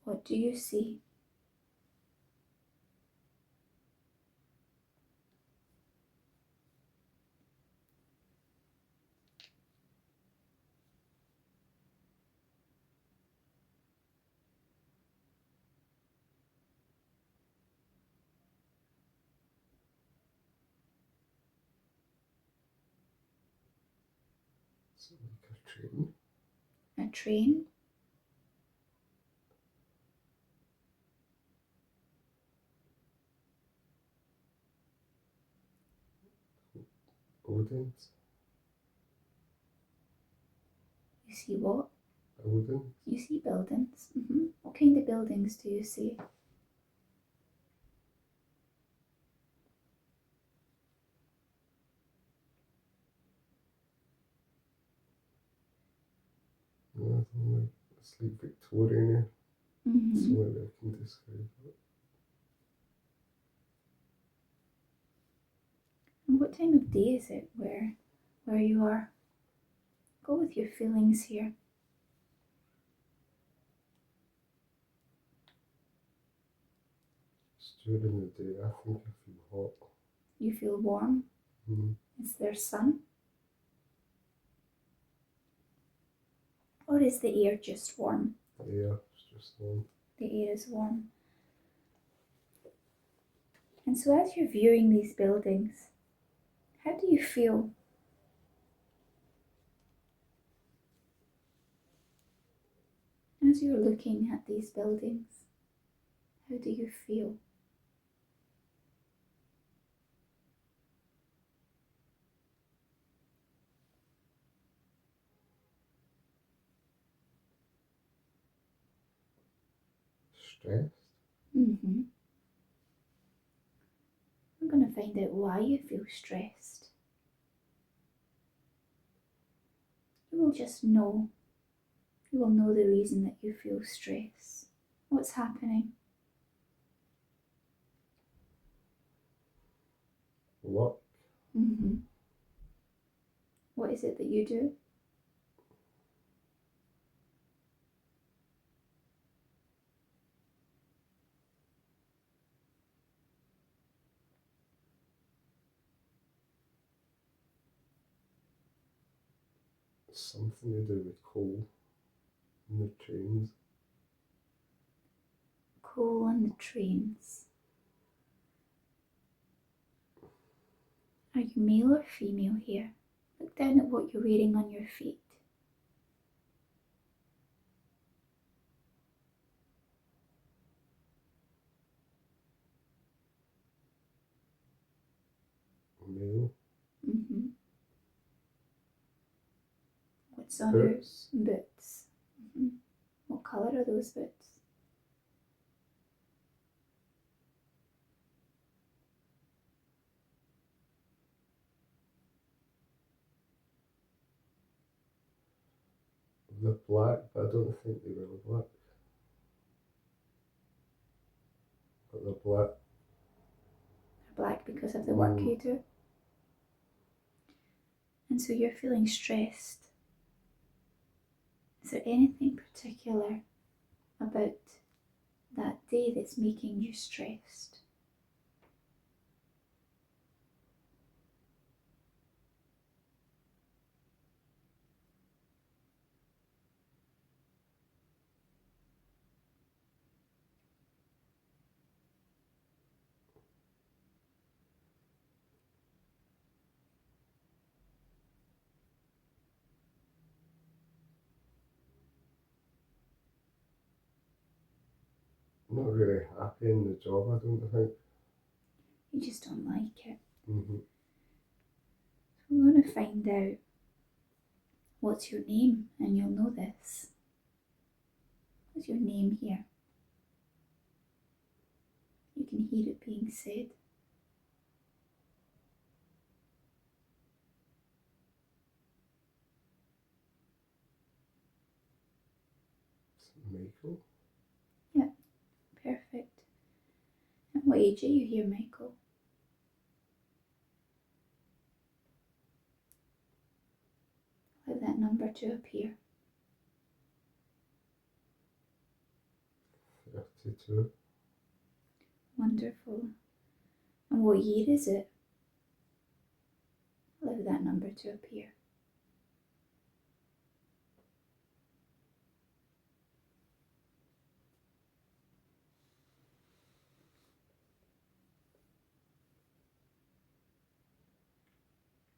What do you see? It's like a train. A train? Buildings. You see what? Buildings. You see buildings. What kind of buildings do you see? Nothing like it's like Victorian. That's the way I can describe it. And what time of day is it where you are? Go with your feelings here. It's during the day. I think I feel hot. You feel warm? Is there sun? Or is the air just warm? The air is just warm. The air is warm. And so as you're viewing these buildings, how do you feel? As you're looking at these buildings, how do you feel? Stressed. I'm going to find out why you feel stressed. You will just know. You will know the reason that you feel stress. What's happening? Work. What is it that you do? Something to do with coal and the trains. Coal on the trains. Are you male or female here? Look down at what you're wearing on your feet. Male. What's on Boots. your boots? What colour are those boots? The black, but I don't think they were black. But they're black. They're black because of the work you do. And so you're feeling stressed. Is there anything particular about that day that's making you stressed? Not really happy in the job, I don't think. You just don't like it. Mm-hmm. So we're going to find out what's your name, and you'll know this. What's your name here? You can hear it being said. Michael. Yeah, perfect. And what age are you here, Michael? Allow that number to appear. 32. Wonderful. And what year is it? Allow that number to appear.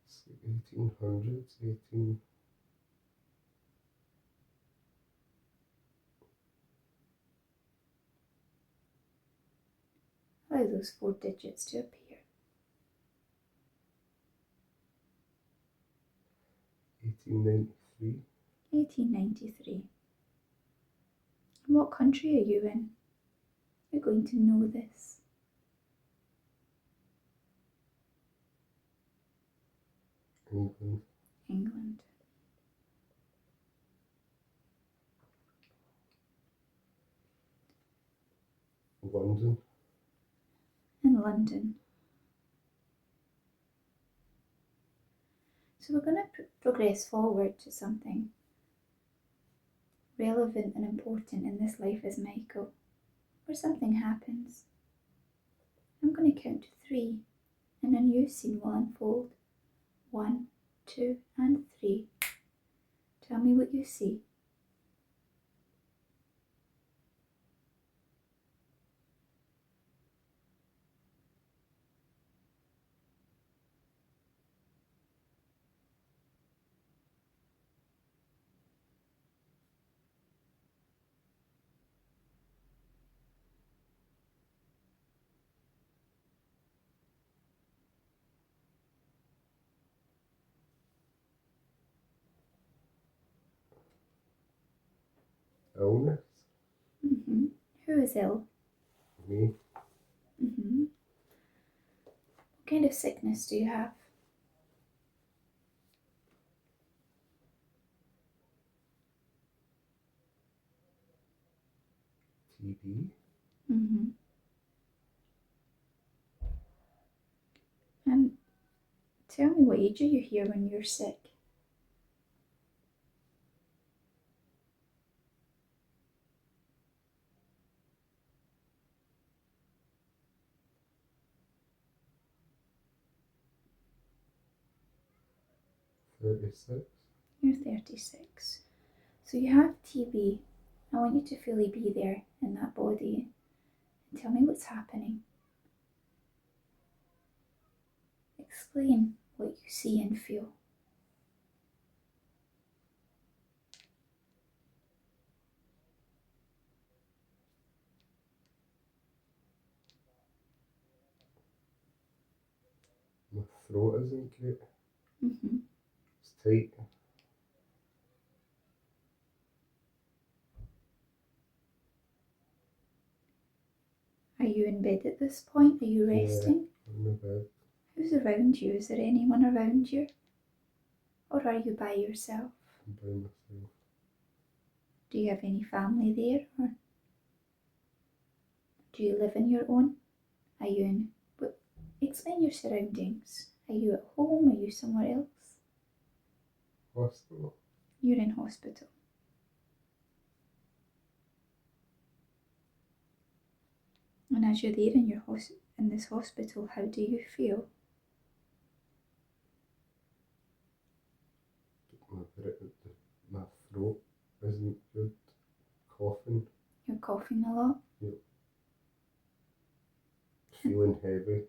It's the 1800s, 18. Allow those 4 digits to appear. 1893. 1893. And what country are you in? You're going to know this. England. England. London. In London. So we're going to progress forward to something relevant and important in this life as Michael, where something happens. I'm going to count to 3 and a new scene will unfold. 1, 2, and 3. Tell me what you see. Illness. Who is ill? Me. What kind of sickness do you have? TB. And tell me, what age are you here when you're sick? You're 36. So you have TB. I want you to fully be there in that body and tell me what's happening. Explain what you see and feel. My throat isn't great. Mm-hmm. It's tight. Are you in bed at this point? Are you resting? Yeah, I'm in bed. Who's around you? Is there anyone around you? Or are you by yourself? I'm by myself. Do you have any family there? Or do you live on your own? Are you in... Explain your surroundings. Are you at home? Are you somewhere else? Hospital. You're in hospital. And as you're there in this hospital, how do you feel? My throat isn't good. Coughing. You're coughing a lot? Yep. Feeling heavy.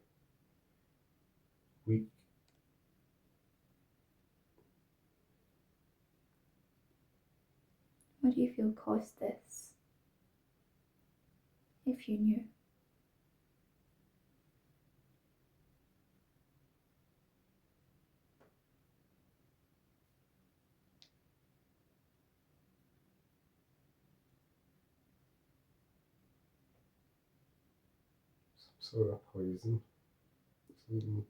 Weak. What do you feel caused this? If you knew. Some sort of poison. Something.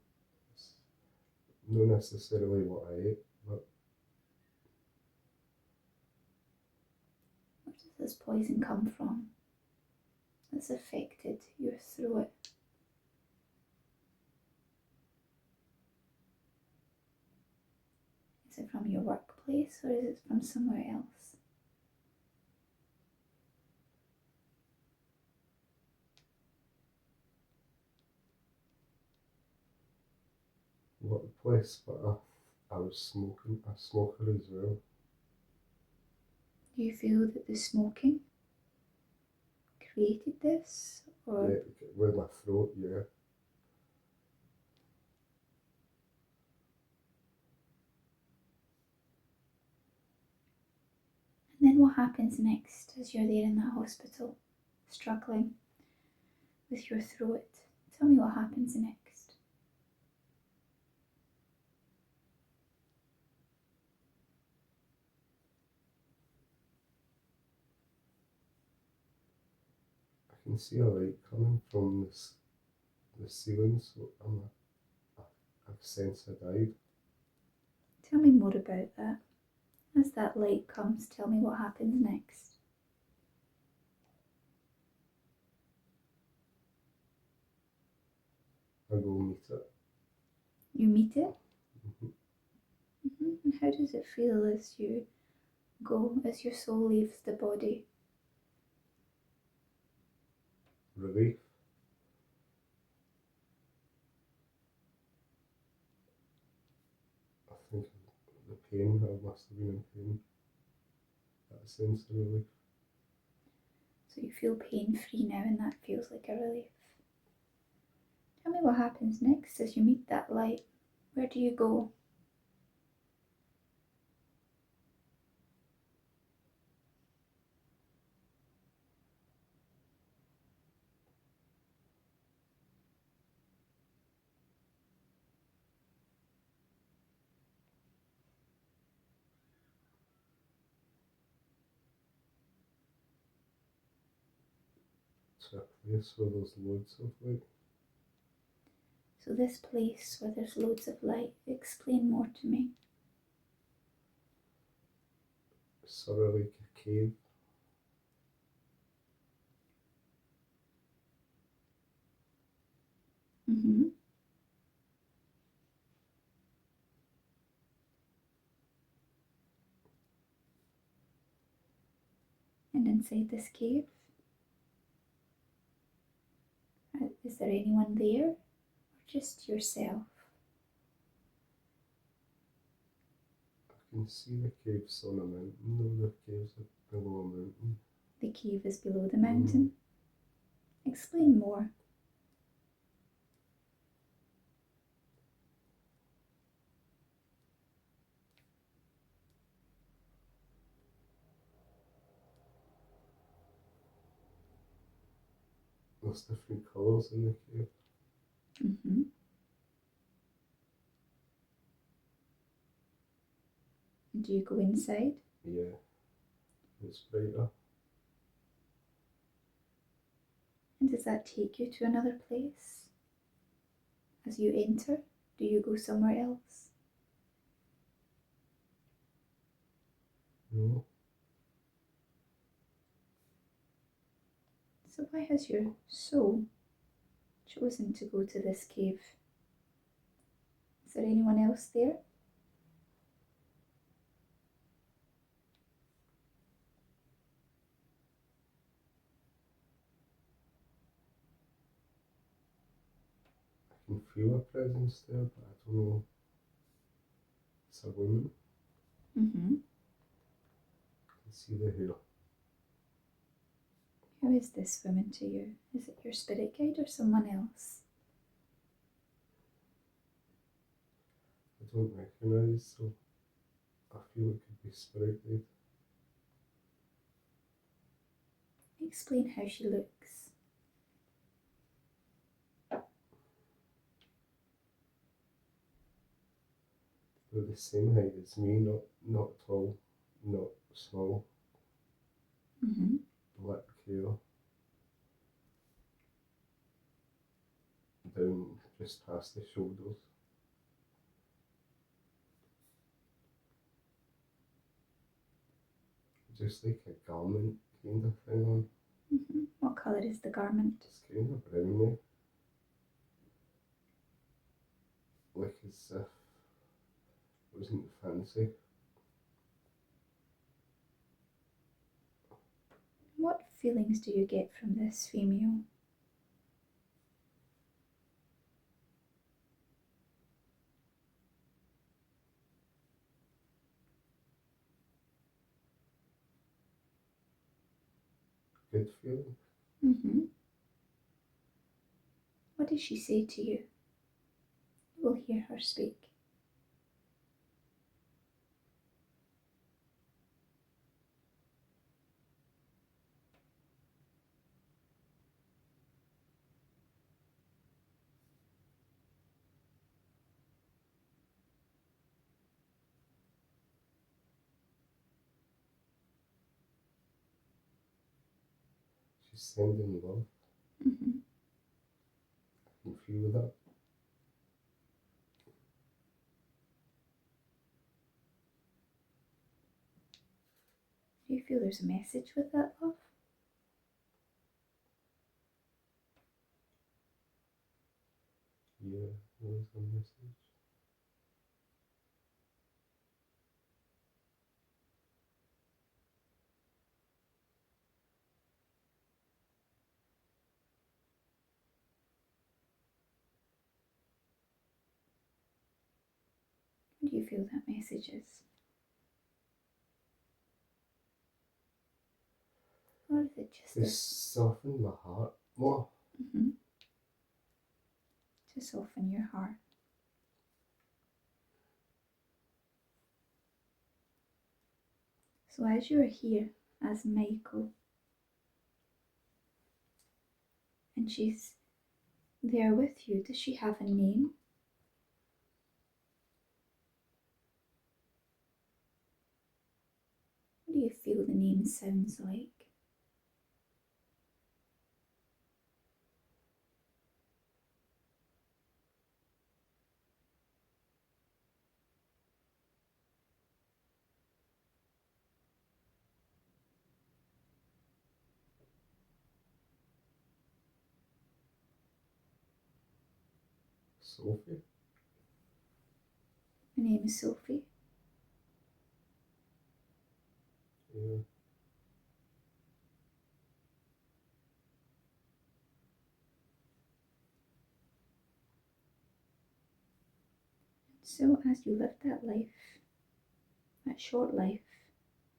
Not necessarily what I ate, but Where does this poison come from? That's affected your throat. Is it from your workplace or is it from somewhere else? lot of place, but I was smoking, a smoker as well. Do you feel that the smoking created this? Or Yeah, with my throat, yeah. and then what happens next as you're there in that hospital, struggling with your throat? Tell me what happens next. I can see a light coming from the ceiling, so I sense I died. Tell me more about that. As that light comes, tell me what happens next. I go meet it. You meet it? Mhm. And how does it feel as you go, as your soul leaves the body? Relief. I think the pain, I must have been in pain. That sense of relief. So you feel pain free now, and that feels like a relief. Tell me what happens next as you meet that light. Where do you go? To a place where there's loads of light. So this place where there's loads of light, explain more to me. Sort of like a cave. Mm-hmm. And inside this cave, is there anyone there? Or just yourself? I can see the caves on a mountain, though the caves are below a mountain. The cave is below the mountain. Explain more. There's different colours in the cave. Mm-hmm. Do you go inside? Yeah, it's brighter. And does that take you to another place? As you enter, do you go somewhere else? No, So why has your soul chosen to go to this cave? Is there anyone else there? I can feel a presence there, but I don't know. It's a woman. Mm-hmm. I can see the hair. Who is this woman to you? Is it your spirit guide or someone else? I don't recognise, so I feel it could be spirit guide. Explain how she looks. They're the same height as me, not tall, not small. Mm-hmm. Black hair. Down just past the shoulders. Just like a garment kind of thing on. Mm-hmm. What colour is the garment? It's kind of browny. Like as if it wasn't fancy. What feelings do you get from this female? good feeling. What did she say to you? You will hear her speak. She's sending love. I can feel that. Do you feel there's a message with that love? Yeah, there's a message. What do you feel that message is? Or is it just To soften my heart more. to soften your heart? So as you're here as Michael, and she's there with you, does she have a name? What do you feel the name sounds like? Sophie? Her name is Sophie. Yeah. So as you live that life, that short life,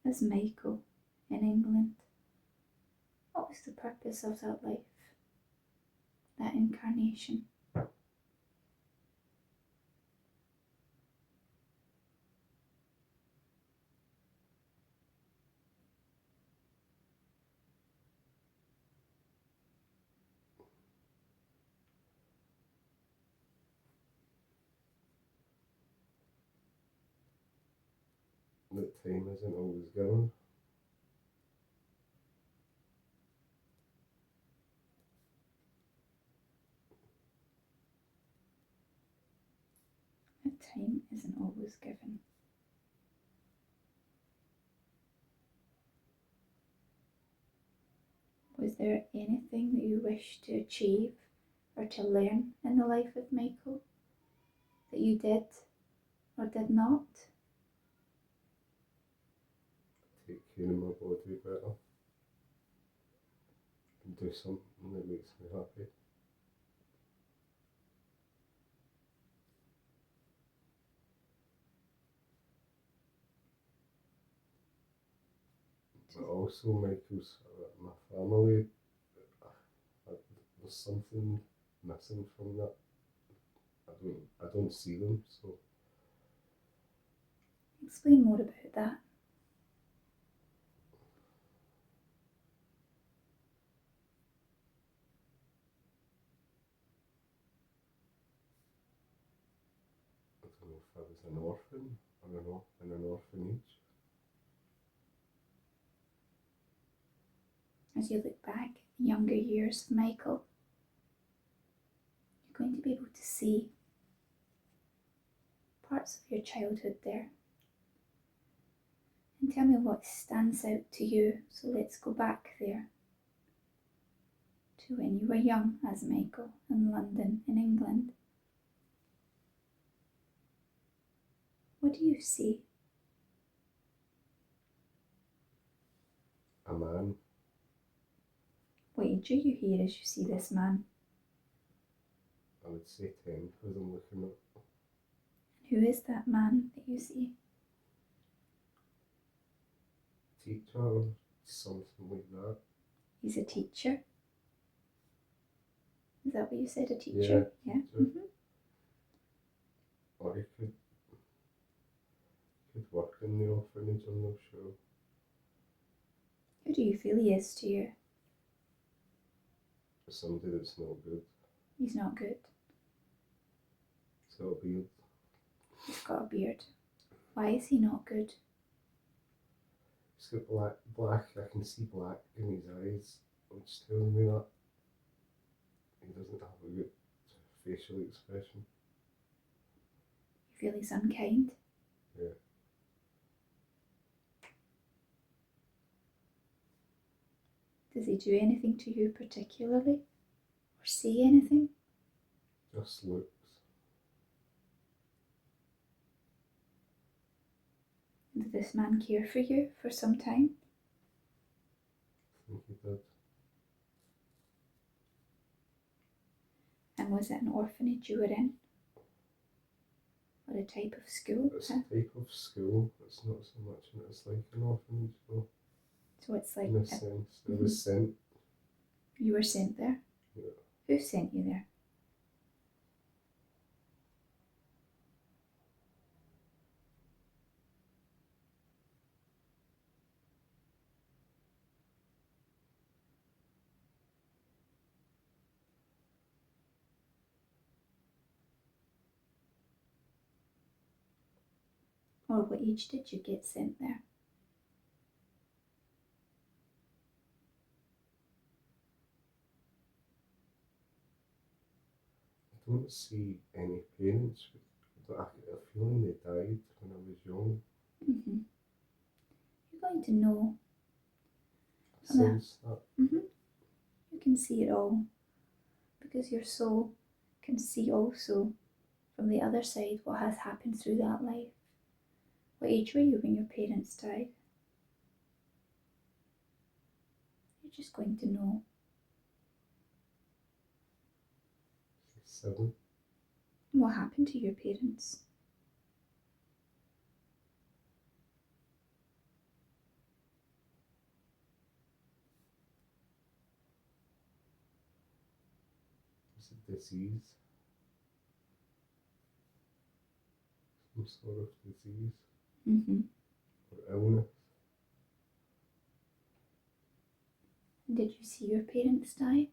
as Michael in England, what was the purpose of that life, that incarnation? That time isn't always given. That time isn't always given. Was there anything that you wished to achieve or to learn in the life of Michael that you did or did not? Take care of my body better. And do something that makes me happy. But also, Michael's my family. There's something missing from that. I don't see them, so Explain more about that. I don't know if I was an orphan, I don't know, in an orphanage. As you look back at the younger years of Michael, you're going to be able to see parts of your childhood there. And tell me what stands out to you. So let's go back there to when you were young as Michael in London, in England. What do you see? A man. What age are you here as you see this man? I would say 10 because I'm looking at Who is that man that you see? teacher or something like that. He's a teacher. Is that what you said, a teacher? Yeah. Or he could work in the orphanage, I'm not sure. Who do you feel he is to you? Somebody that's not good. He's not good. He's got a beard. He's got a beard. Why is he not good? He's got black, I can see black in his eyes, which tells me that he doesn't have a good facial expression. You feel he's unkind? Yeah. Does he do anything to you particularly? Or say anything? Just looks. Did this man care for you for some time? I think he did. And was it an orphanage you were in? Or a type of school? It's a type of school. It's not so much, it's like an orphanage though. So it's like in a sense. It was sent. You were sent there? Yeah. Who sent you there? Or what age did you get sent there? I don't see any parents, but I get a feeling they died when I was young. You're going to know. I sense that. You can see it all because your soul can see also from the other side what has happened through that life. What age were you when your parents died? You're just going to know. 7. What happened to your parents? It's a disease. Some sort of disease. Or illness. Did you see your parents die?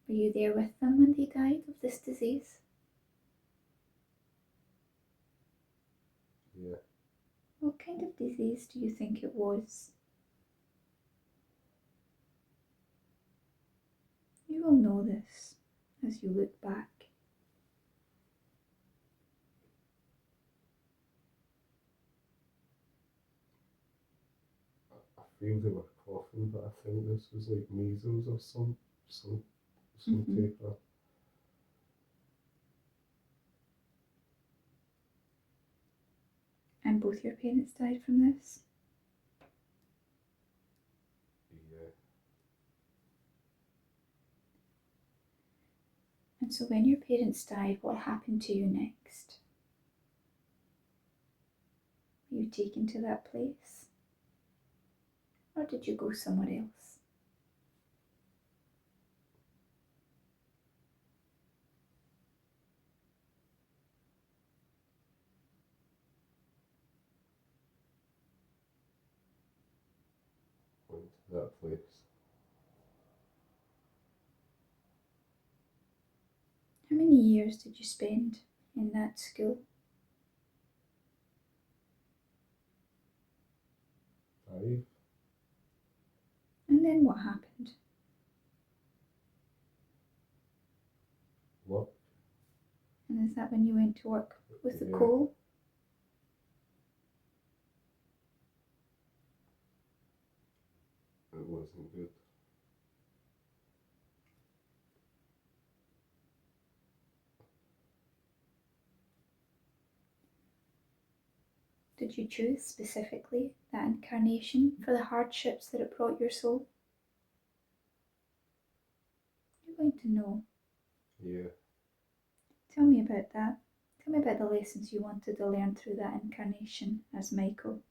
Were you there with them when they died of this disease? Yeah. What kind of disease do you think it was? You will know this as you look back. I feel they were coughing, but I think this was like measles or some paper. And both your parents died from this? Yeah. And so when your parents died, what happened to you next? Were you taken to that place? Or did you go somewhere else? Went to that place. How many years did you spend in that school? 5. And then what happened? Work. And is that when you went to work with the Yeah. coal? It wasn't good. Did you choose specifically that incarnation for the hardships that it brought your soul? You're going to know. Yeah. Tell me about that. Tell me about the lessons you wanted to learn through that incarnation as Michael.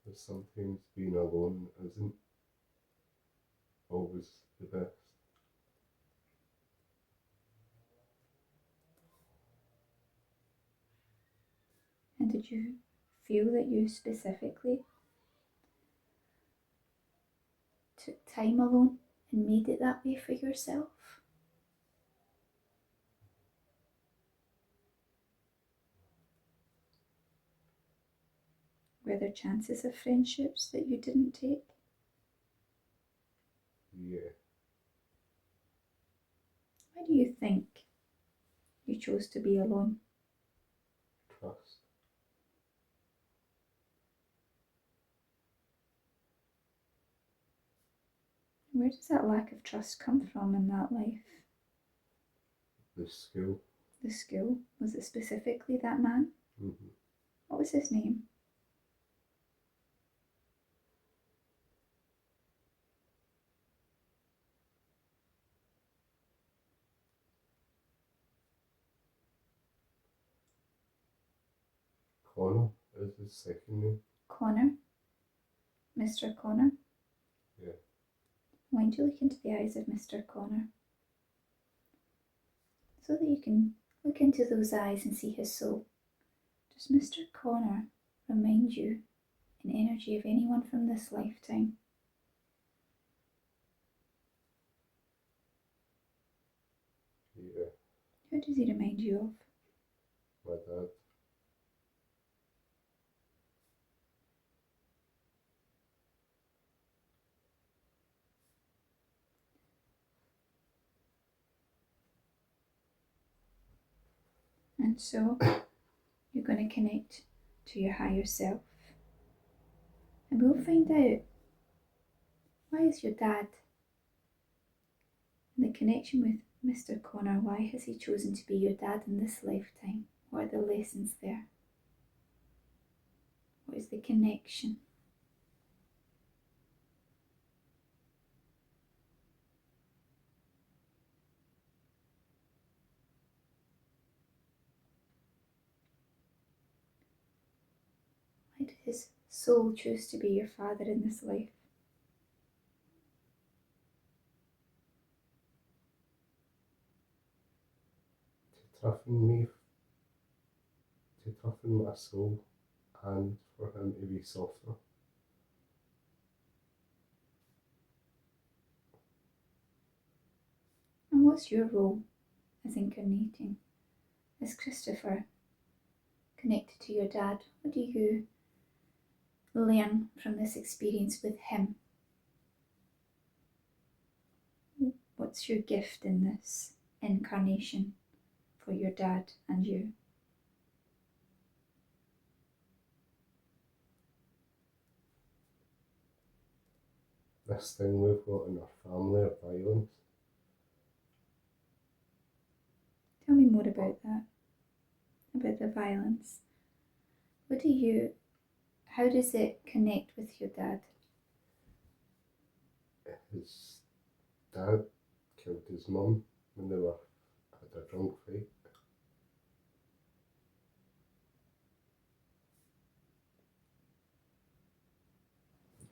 But sometimes being alone isn't always the best. And did you feel that you specifically took time alone and made it that way for yourself? Were there chances of friendships that you didn't take? Yeah. Why do you think you chose to be alone? Trust. Where does that lack of trust come from in that life? The school. The school? Was it specifically that man? Mm-hmm. What was his name? Connor is his second name. Connor? Mr. Connor? Yeah. Why don't you look into the eyes of Mr. Connor? So that you can look into those eyes and see his soul. Does Mr. Connor remind you in energy of anyone from this lifetime? Yeah. Who does he remind you of? My dad. And so you're going to connect to your higher self. And we'll find out, why is your dad, and the connection with Mr. Connor, why has he chosen to be your dad in this lifetime? What are the lessons there? What is the connection? Why did his soul choose to be your father in this life? To toughen my soul and for him to be softer. And what's your role as incarnating, as Christopher, connected to your dad? What do you learn from this experience with him? What's your gift in this incarnation for your dad and you? This thing we've got in our family of violence. Tell me more about that, about the violence. How does it connect with your dad? His dad killed his mum when they were at a drunk fight.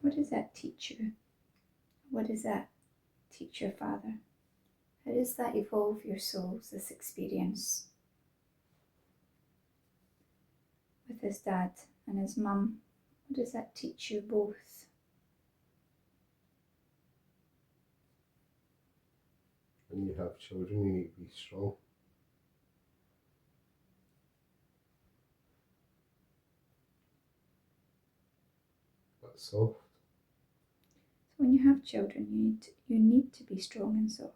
What does that teach you? What does that teach your father? How does that evolve your souls, this experience with his dad and his mum? What does that teach you both? When you have children, you need to be strong. But soft. So when you have children, you need to be strong and soft.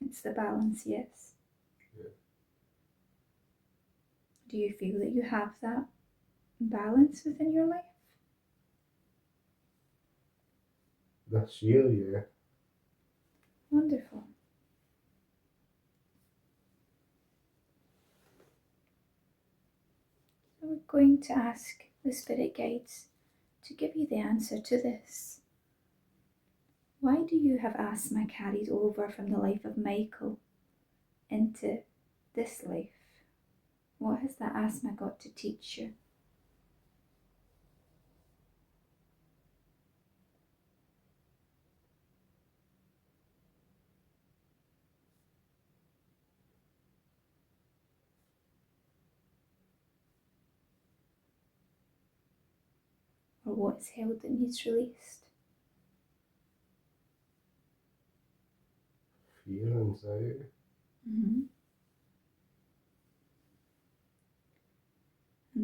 It's the balance, yes. Yeah. Do you feel that you have that balance within your life? This year, yeah. Wonderful. So we're going to ask the spirit guides to give you the answer to this. Why do you have asthma carried over from the life of Michael into this life? What has that asthma got to teach you? or what is held that needs released? Fear, anxiety. And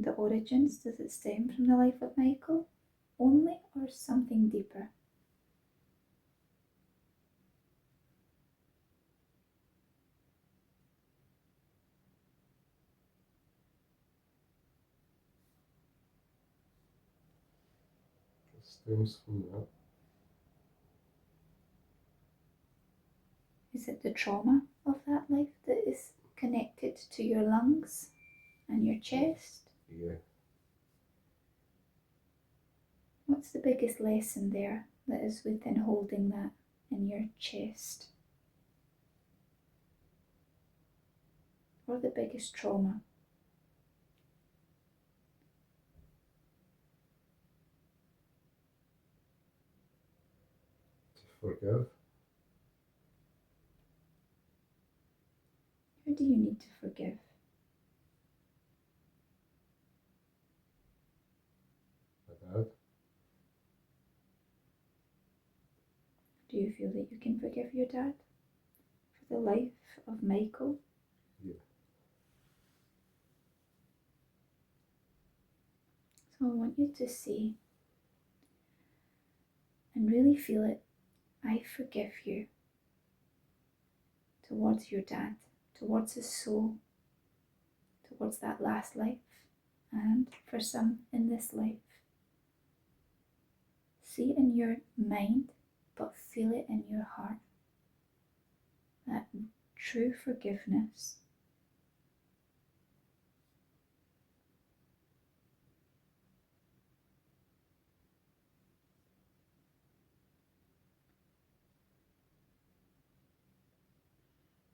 the origins, does it stem from the life of Michael only, or something deeper? It stems from that. Is it the trauma of that life that is connected to your lungs and your chest? Yeah. What's the biggest lesson there that is within holding that in your chest? Or the biggest trauma? To forgive. Who do you need to forgive? My dad. Do you feel that you can forgive your dad for the life of Michael? Yeah. So I want you to say and really feel it. I forgive you towards your dad, towards his soul, towards that last life, and for some in this life. See it in your mind, but feel it in your heart. That true forgiveness.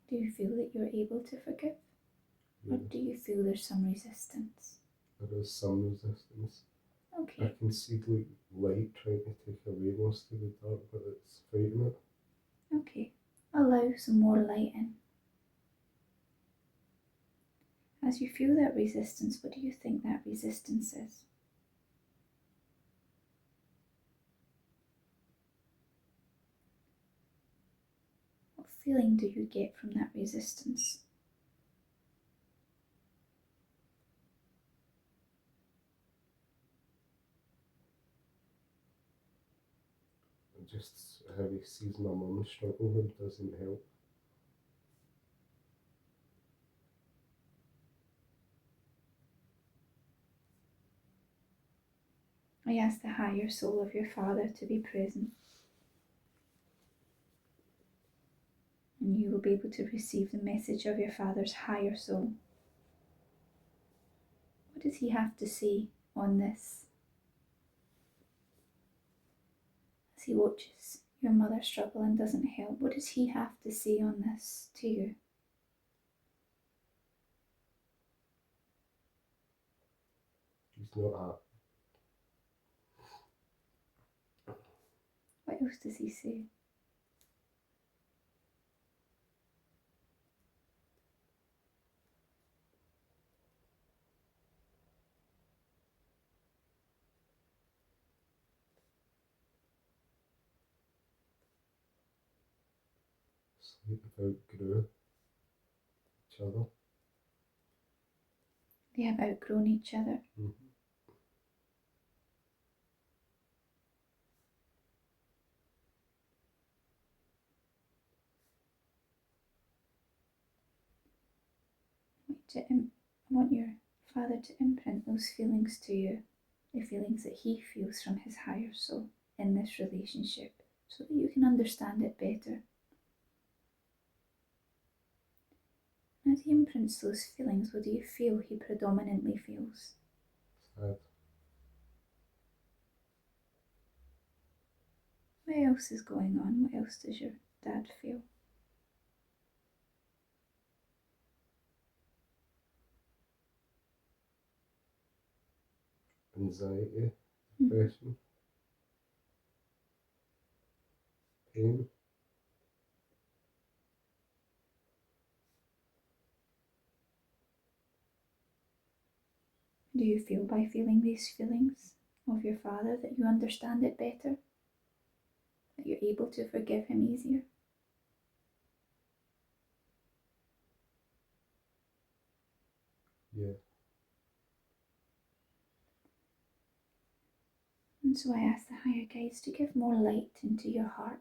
Do you feel that you're able to forgive? Yeah. Or do you feel there's some resistance? There is some resistance. Okay. I can see like light trying to take away most of the dark, but it's fighting it. Okay. Allow some more light in. As you feel that resistance, what do you think that resistance is? What feeling do you get from that resistance? And just how he sees my mum struggling doesn't help. I ask the higher soul of your father to be present, and you will be able to receive the message of your father's higher soul. What does he have to say on this? As he watches your mother struggle and doesn't help, what does he have to say on this to you? He's not happy. What else does he say? Sleep outgrew each other. They have outgrown each other. Mm-hmm. I want your father to imprint those feelings to you, the feelings that he feels from his higher soul in this relationship, so that you can understand it better. As he imprints those feelings, what do you feel he predominantly feels? Sad. What else is going on? What else does your dad feel? Anxiety, depression, pain. Do you feel by feeling these feelings of your father, that you understand it better, that you're able to forgive him easier. Yeah. And so I ask the higher guides to give more light into your heart,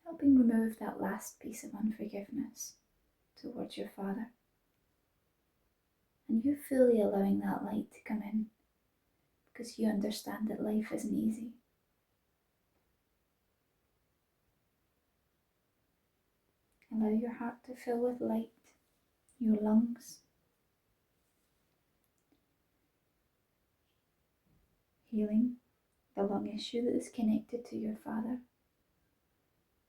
helping remove that last piece of unforgiveness towards your father. And you fully allowing that light to come in, because you understand that life isn't easy. Allow your heart to fill with light, your lungs, healing the lung issue that is connected to your father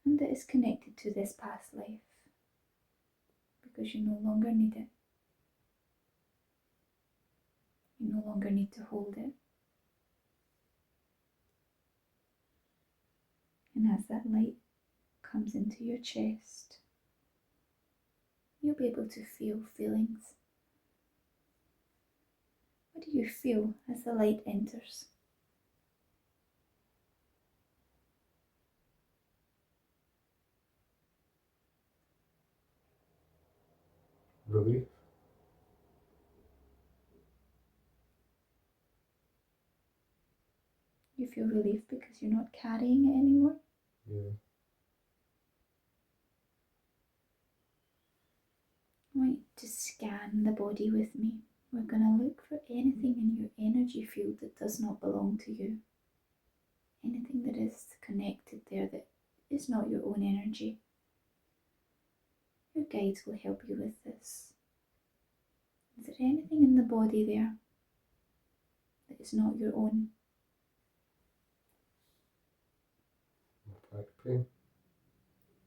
and that is connected to this past life, because you no longer need it. You no longer need to hold it. And as that light comes into your chest, you'll be able to feel feelings. What do you feel as the light enters? Relief. You feel relief because you're not carrying it anymore? Yeah. I want you to scan the body with me. We're going to look for anything in your energy field that does not belong to you. Anything that is connected there that is not your own energy. Your guides will help you with this. Is there anything in the body there that is not your own? My back pain.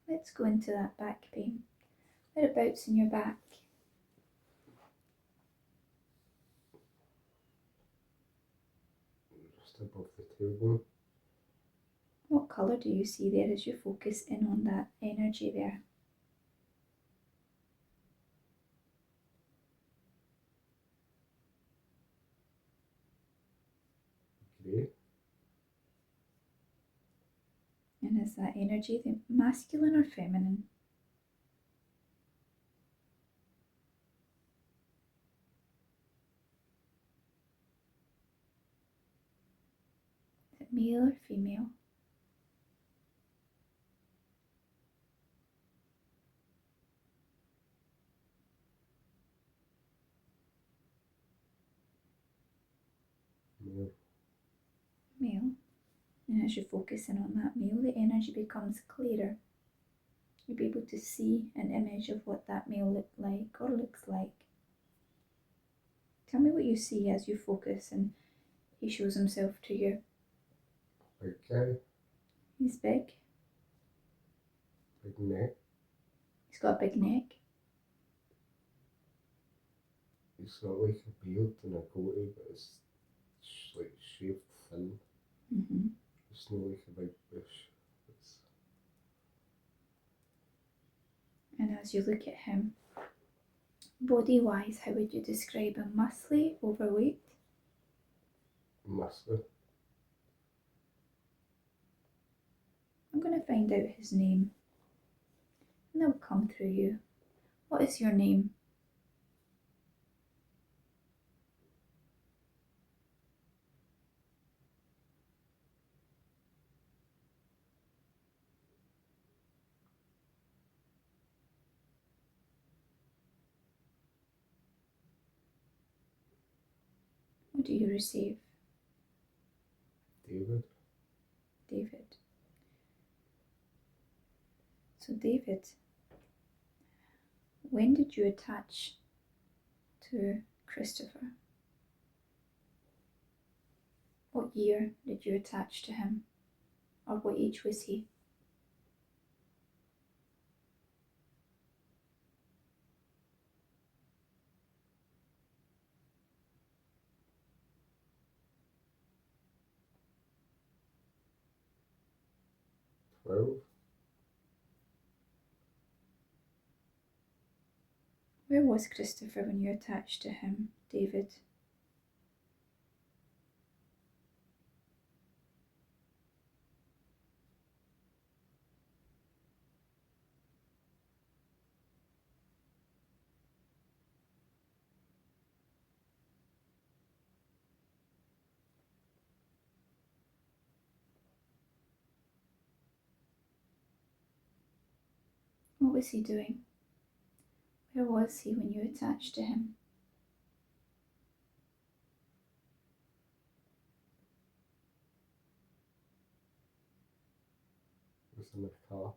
Let's go into that back pain. Whereabouts in your back? Just above the tailbone. What colour do you see there as you focus in on that energy there? Grey. And is that energy the masculine or feminine? Is it male or female? Male. Male. And as you focus in on that male, the energy becomes clearer. You'll be able to see an image of what that male looked like or looks like. Tell me what you see as you focus and he shows himself to you. Big guy. He's big. Big neck. He's got a big neck. He's got like a beard and a goatee, but it's like shaved thin. It's not like a big bush. It's And as you look at him, body-wise, how would you describe him? Muscly, overweight? muscly. I'm going to find out his name. And they'll come through you. What is your name? What do you receive? David. David. So David, when did you attach to Christopher? What year did you attach to him? Or what age was he? $12. Where was Christopher when you attached to him, David? What was he doing? Where was he when you attached to him? It was in the car.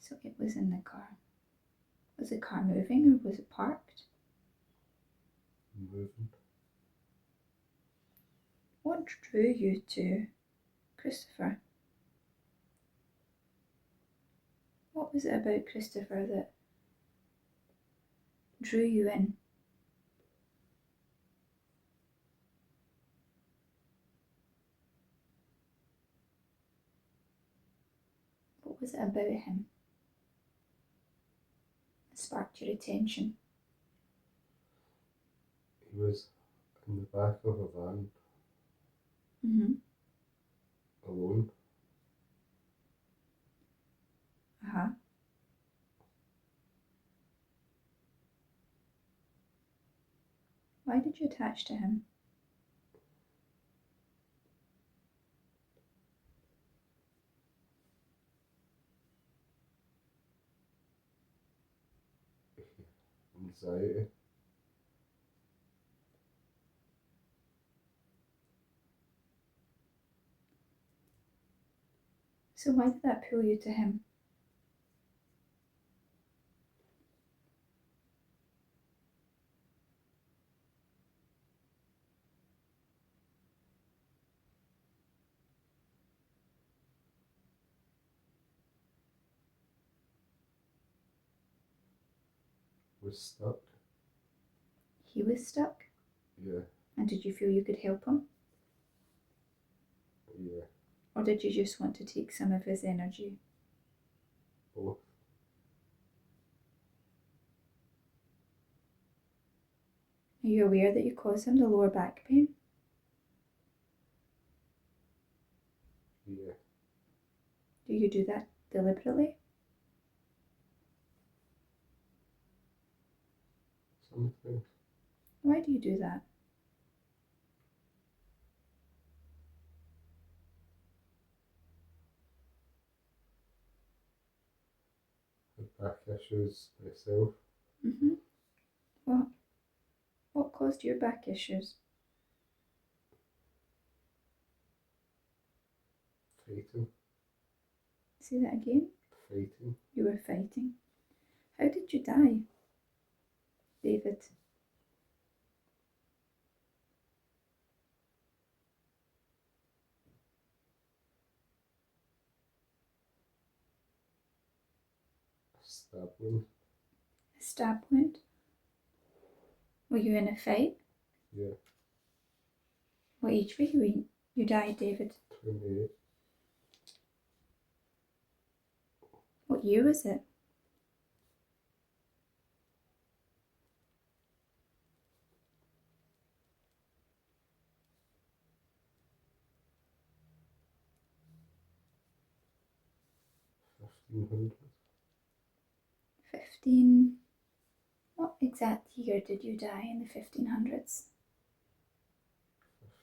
So it was in the car. Was the car moving or was it parked? Moving. What drew you to Christopher? What was it about Christopher that drew you in? What was it about him that sparked your attention? He was in the back of a van, alone. Uh-huh. Why did you attach to him? Anxiety. So why did that pull you to him? Was stuck. He was stuck? Yeah. And did you feel you could help him? Yeah. Or did you just want to take some of his energy? Both. Are you aware that you caused him the lower back pain? Yeah. Do you do that deliberately? Sometimes. Why do you do that? Had back issues myself. What caused your back issues? Fighting. Say that again. Fighting. You were fighting. How did you die, David? Stab wound. A stab wound? Were you in a fight? Yeah. What age were you when you died, David? 28. What year was it? $1,500. 15. What exact year did you die in the 1500s?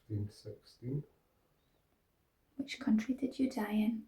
1516. Which country did you die in?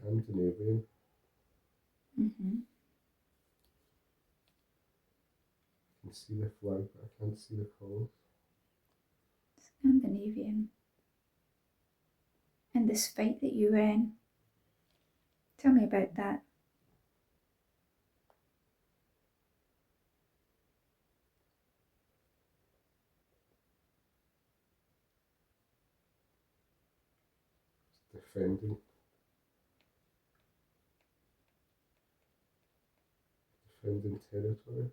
Scandinavian. I can see the flag, but I can't see the colours. Scandinavian. And this fight that you were in, tell me about that. Defending territory.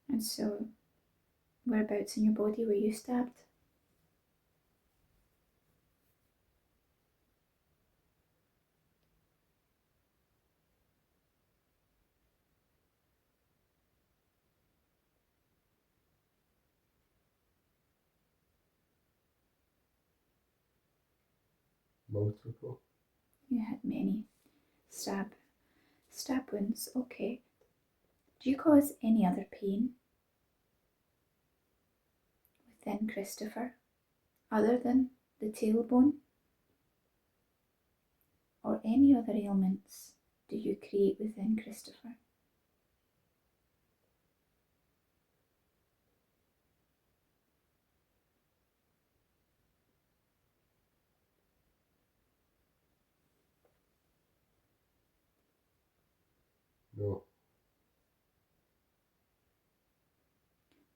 And so, whereabouts in your body were you stabbed? Multiple. You had many. Stab wounds, okay. Do you cause any other pain within Christopher, other than the tailbone? Or any other ailments do you create within Christopher? No.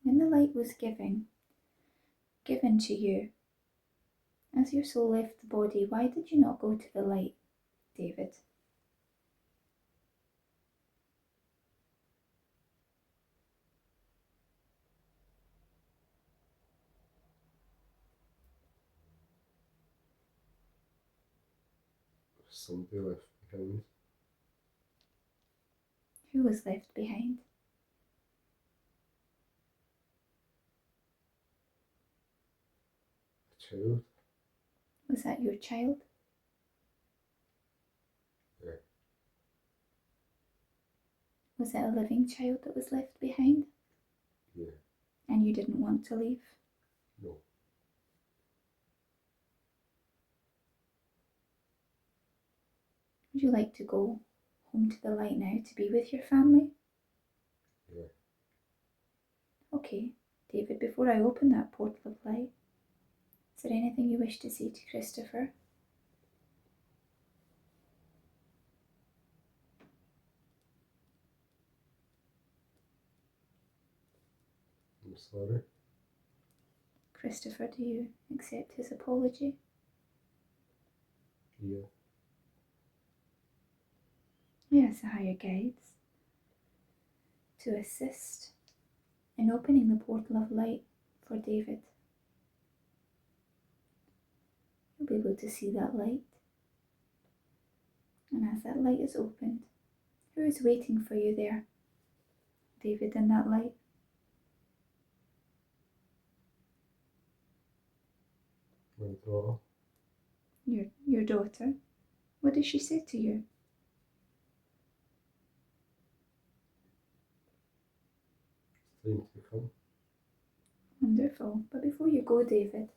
When the light was given to you, as your soul left the body, why did you not go to the light, David? Somebody left behind. Who was left behind? A child. Was that your child? Yeah. Was it a living child that was left behind? Yeah. And you didn't want to leave? No. Would you like to go home to the light now to be with your family? Yeah. Okay, David, before I open that portal of light, is there anything you wish to say to Christopher? I'm sorry. Christopher, do you accept his apology? Yeah. We ask the higher guides to assist in opening the portal of light for David. You'll be able to see that light. And as that light is opened, who is waiting for you there, David, in that light? My daughter. Your daughter. What does she say to you? It's time to come. Wonderful. But before you go, David,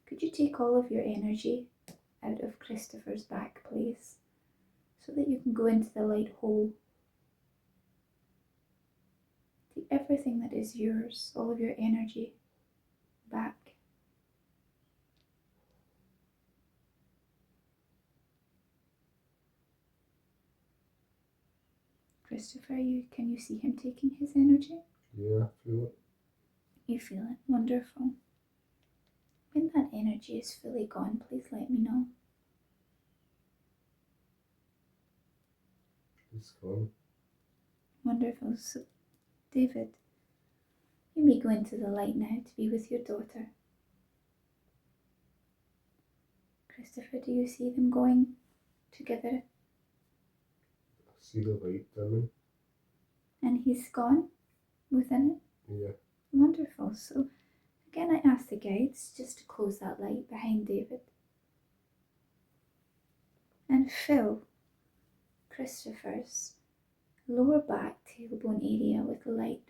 could you take all of your energy out of Christopher's back, please, so that you can go into the light whole? Take everything that is yours, all of your energy, back. Christopher, can you see him taking his energy? Yeah, I feel it. You feel it? Wonderful. When that energy is fully gone, please let me know. It's gone. Wonderful. So, David, you may go into the light now to be with your daughter. Christopher, do you see them going together? I see the light dimming. And he's gone within it? Yeah. Wonderful. So, again, I ask the guides just to close that light behind David and fill Christopher's lower back tailbone area with light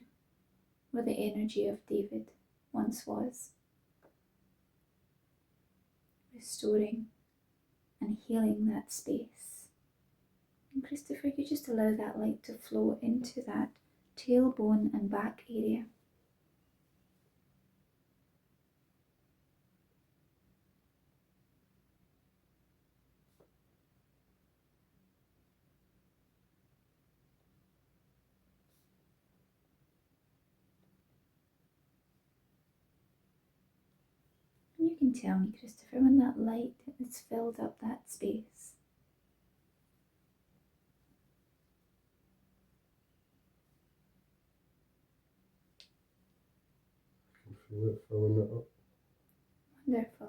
where the energy of David once was, restoring and healing that space. And Christopher, you just allow that light to flow into that tailbone and back area. And you can tell me, Christopher, when that light has filled up that space. I can feel it filling it up. Wonderful.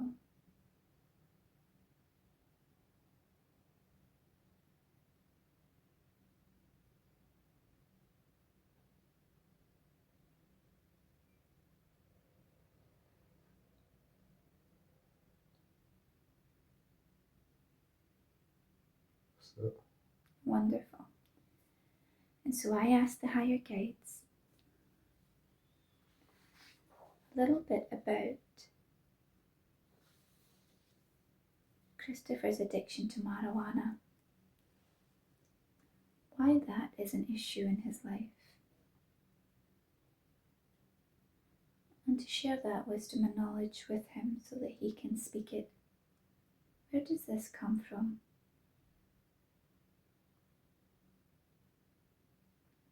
That's it. Wonderful. And so I asked the higher guides a little bit about Christopher's addiction to marijuana, why that is an issue in his life, and to share that wisdom and knowledge with him so that he can speak it. Where does this come from?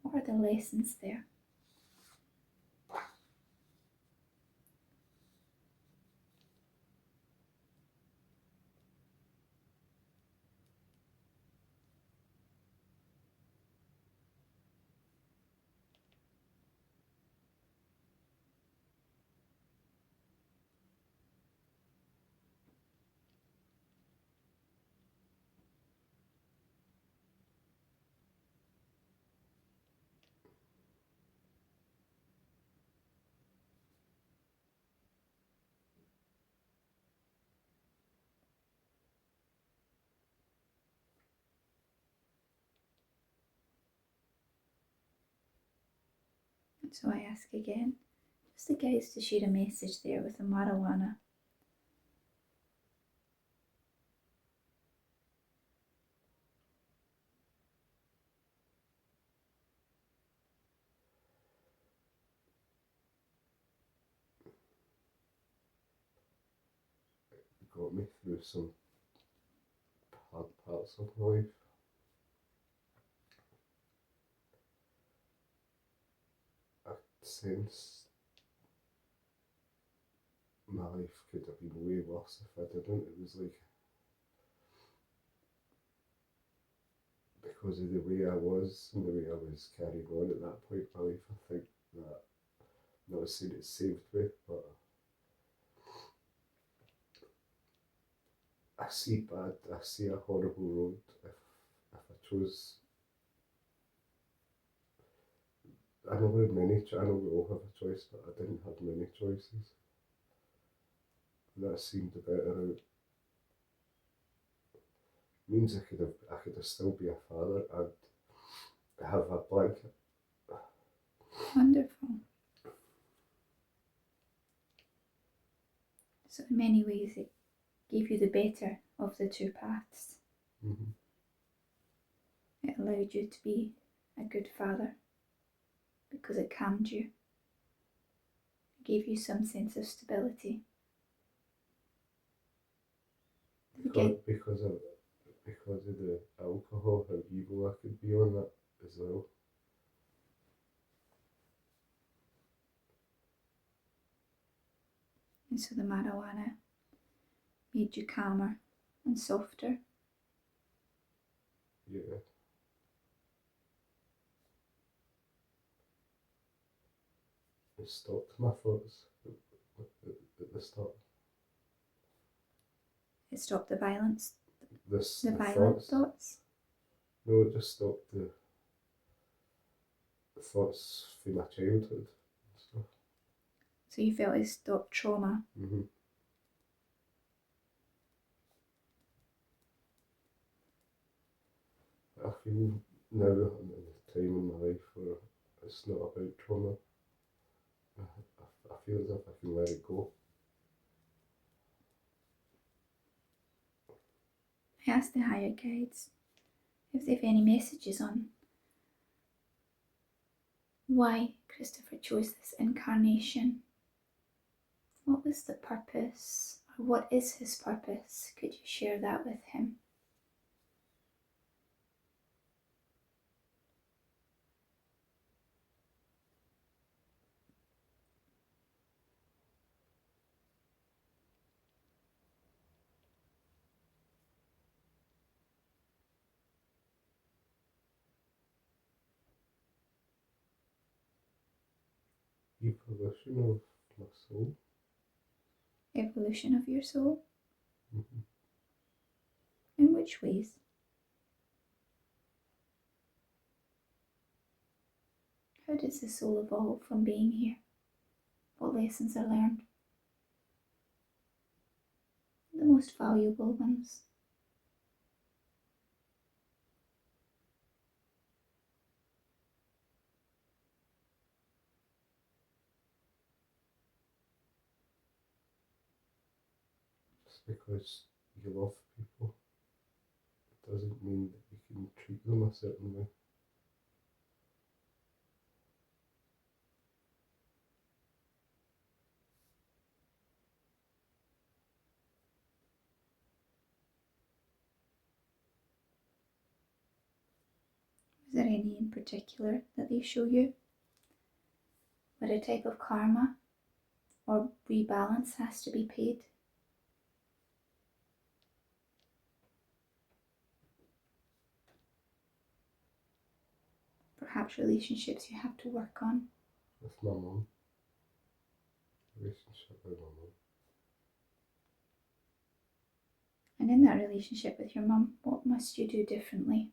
What are the lessons there? And so I ask again, just the guys to share a message there with the marijuana. It got me through some hard parts of my life. I sensed my life could have been way worse if I didn't. It was like, because of the way I was and the way I was carrying on at that point in my life, I think that, I'm not saying it saved me, but I see a horrible road if I chose. I know we all have a choice, but I didn't have many choices. That seemed a better route. Means I could have still be a father and have a blanket. Wonderful. So in many ways it gave you the better of the two paths. Mm-hmm. It allowed you to be a good father because it calmed you. It gave you some sense of stability. Because of the alcohol, how evil I could be on that as well. And so the marijuana made you calmer and softer. Yeah. It stopped my thoughts at the start. It stopped the violence, the violent thoughts. No, it just stopped the thoughts from my childhood and stuff. So you felt it stopped trauma. Mm-hmm. I feel now I'm in a time in my life where it's not about trauma. I feel as if I can let it go. I asked the higher guides if they have any messages on why Christopher chose this incarnation. What was the purpose, or what is his purpose? Could you share that with him? Evolution of my soul. Evolution of your soul? Mm-hmm. In which ways? How does the soul evolve from being here? What lessons are learned? The most valuable ones. because you love people, it doesn't mean that you can treat them a certain way. Is there any in particular that they show you? Where a type of karma or rebalance has to be paid? Perhaps relationships you have to work on. With my mum, relationship with my mum. And in that relationship with your mum, what must you do differently?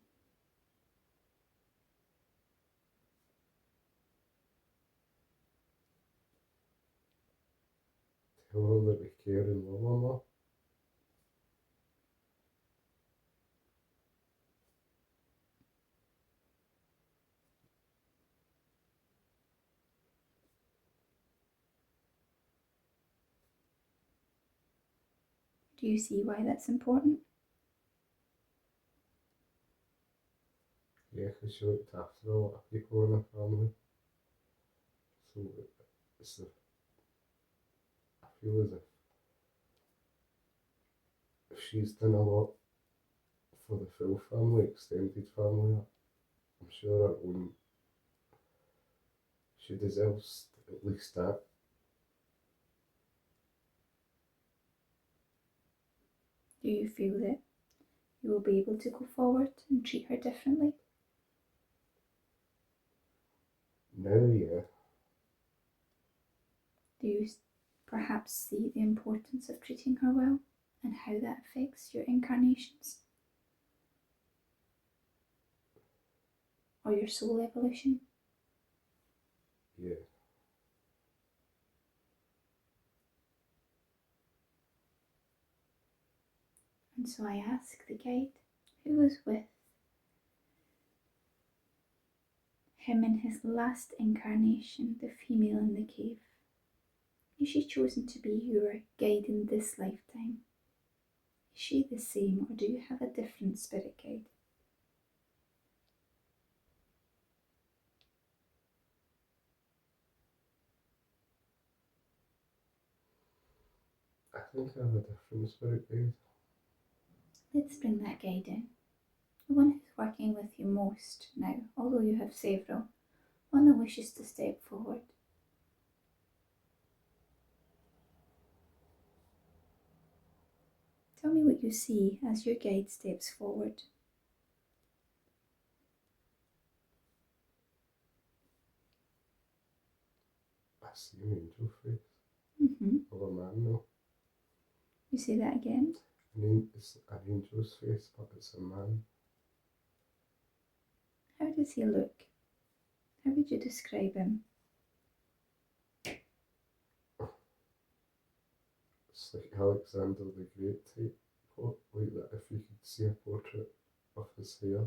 Tell her that we care and love her more. Do you see why that's important? Yeah, because she looked after a lot of people in her family. So it's the, I feel as if she's done a lot for the full family, extended family, I'm sure her own, she deserves at least that. Do you feel that you will be able to go forward and treat her differently? Now, yeah. Do you perhaps see the importance of treating her well and how that affects your incarnations? Or your soul evolution? Yeah. And so I ask the guide who was with him in his last incarnation, the female in the cave. Is she chosen to be your guide in this lifetime? Is she the same, or do you have a different spirit guide? I think I have a different spirit guide. Let's bring that guide in. The one who's working with you most now, although you have several. One that wishes to step forward. Tell me what you see as your guide steps forward. I see an angel face of a man now. You say that again? It's an angel's face, but it's a man. How does he look? How would you describe him? It's like Alexander the Great type, like that if you could see a portrait of his hair.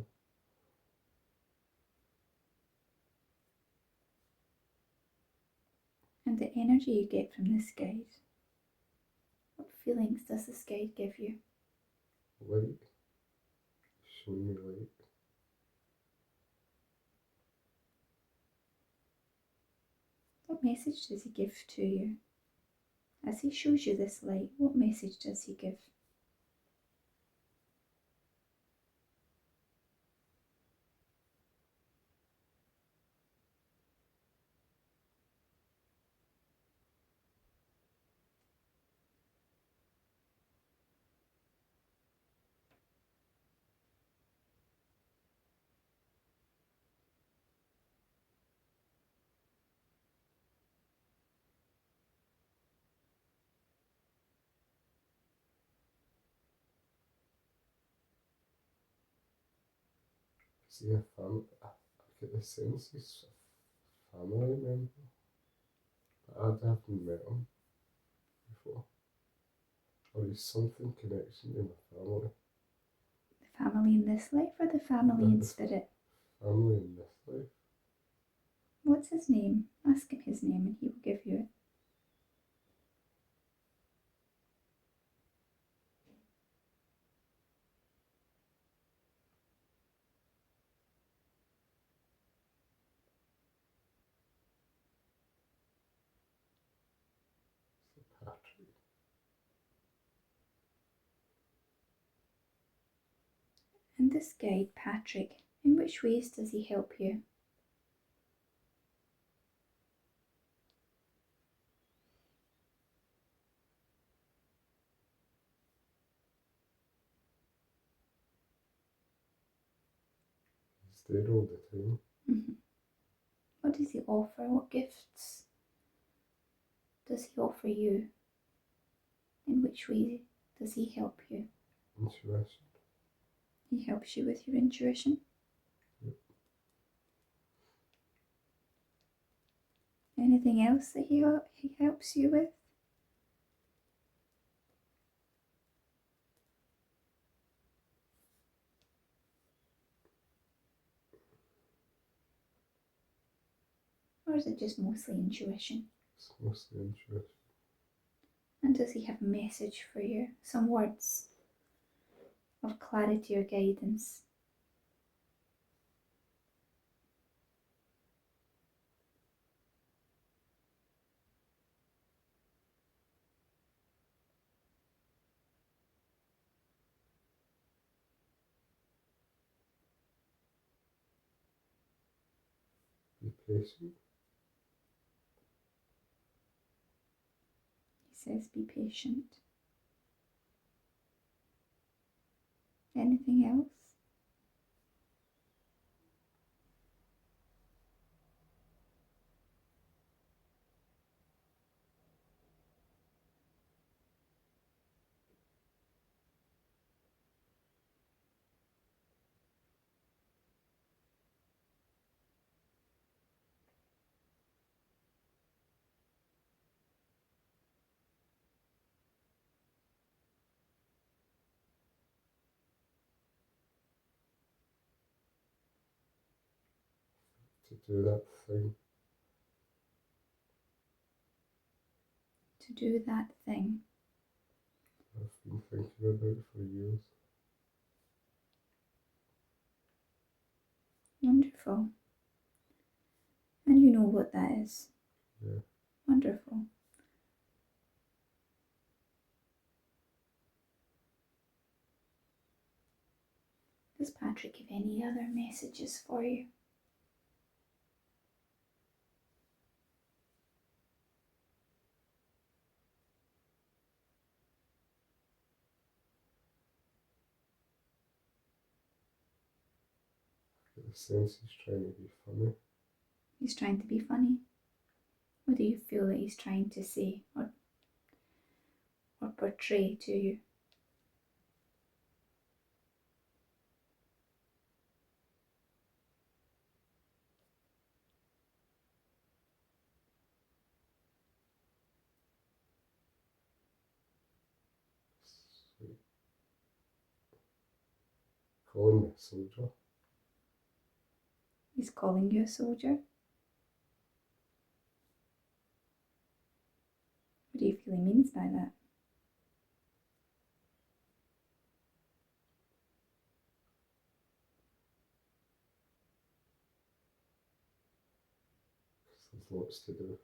And the energy you get from this guide. What feelings does this guide give you? Light. Show me light. What message does he give to you? As he shows you this light, what message does he give? See a family. I get the sense he's a family member, but I haven't met him before. Or he's something connection to my family. The family in this life or the family in spirit? Family in this life. What's his name? Ask him his name and he will give you it. And this guide, Patrick, in which ways does he help you? He's there all the time. Mm-hmm. What does he offer? What gifts does he offer you? In which way does he help you? Intuition. He helps you with your intuition? Yep. Anything else that he helps you with? Or is it just mostly intuition? It's mostly intuition. And does he have a message for you? Some words of clarity or guidance? Be patient. He says be patient. Anything else? To do that thing. To do that thing. I've been thinking about for years. Wonderful. And you know what that is? Yeah. Wonderful. Does Patrick have any other messages for you? I get the sense he's trying to be funny. He's trying to be funny? What do you feel that he's trying to say or portray to you? Sweet. Calling me a soldier. He's calling you a soldier? What do you feel he means by that? There's lots to do.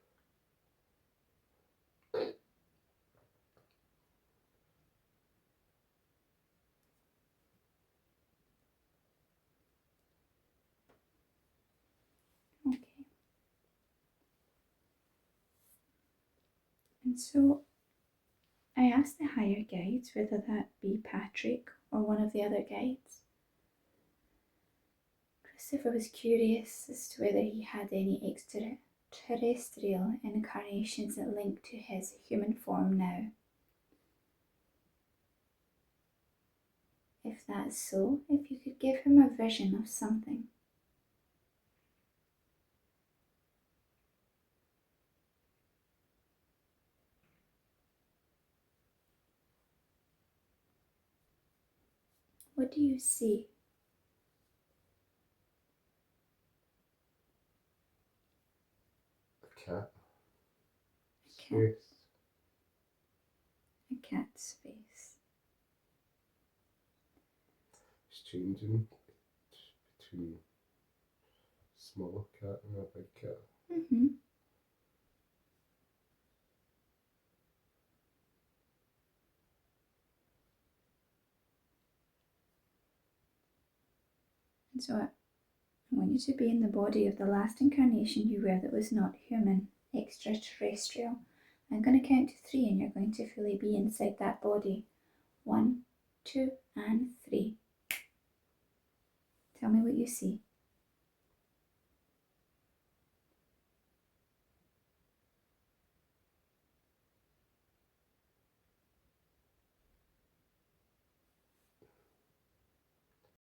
Okay. And so I asked the higher guides, whether that be Patrick or one of the other guides, Christopher was curious as to whether he had any extraterrestrial incarnations that linked to his human form now. If that's so, if you could give him a vision of something. What do you see? A cat. A cat. Space. A cat's face. It's changing between small cat and a big cat. Mm-hmm. So I want you to be in the body of the last incarnation you were that was not human, extraterrestrial. I'm going to count to 3 and you're going to fully be inside that body. 1, 2, and 3. Tell me what you see.